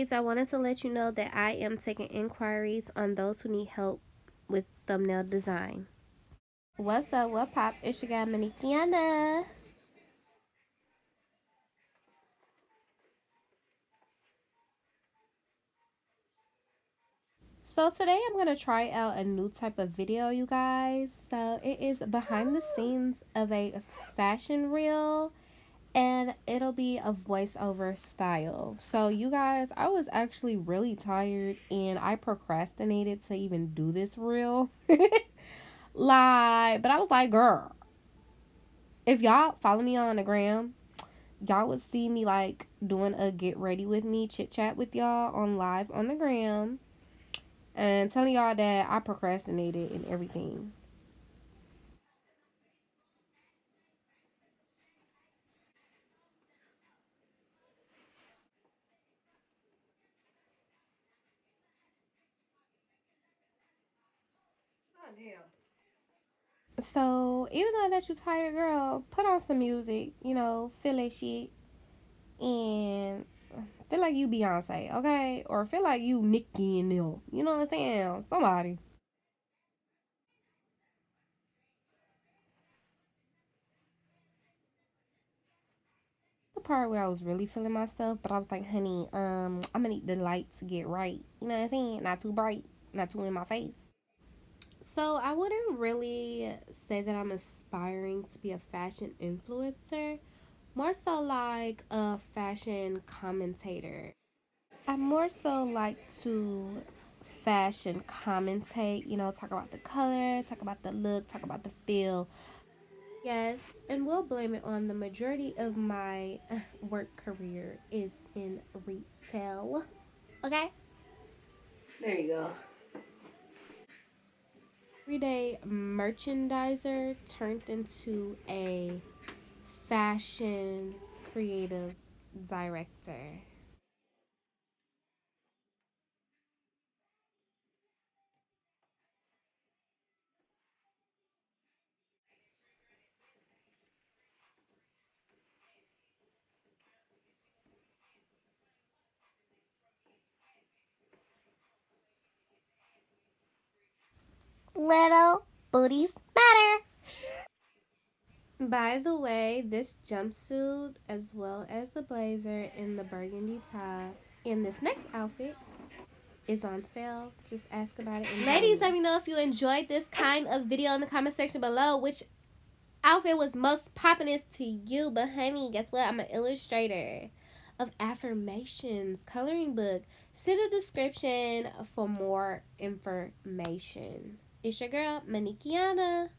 ladies, I wanted to let you know that I am taking inquiries on those who need help with thumbnail design. What's up? What pop? It's your girl, Yona. So today I'm going to try out a new type of video, you guys. So it is behind the scenes of a fashion reel, and it'll be a voiceover style. So you guys, I was actually really tired and I procrastinated to even do this reel. But I was like, girl, if y'all follow me on the gram, y'all would see me like doing a get ready with me chit chat with y'all on live on the gram and telling y'all that I procrastinated and everything. So even though that you tired, girl, put on some music, feel that shit and feel like you Beyonce, okay? Or feel like you Nicki and them. You know what I'm saying? Somebody. The part where I was really feeling myself, but I was like, honey, I'm gonna need the lights to get right. You know what I'm saying? Not too bright, not too in my face. So I wouldn't really say that I'm aspiring to be a fashion influencer. More so like a fashion commentator. I more so like to fashion commentate, talk about the color, talk about the look, talk about the feel. Yes, and we'll blame it on the majority of my work career is in retail. Okay? There you go. Everyday merchandiser turned into a fashion creative director. Little booties matter. By the way, this jumpsuit, as well as the blazer and the burgundy top, and this next outfit is on sale. Just ask about it. Ladies, let me know if you enjoyed this kind of video in the comment section below. Which outfit was most poppin'est to you? But honey, guess what? I'm an illustrator of Affirmations coloring book. See the description for more information. It's your girl, Manikiana.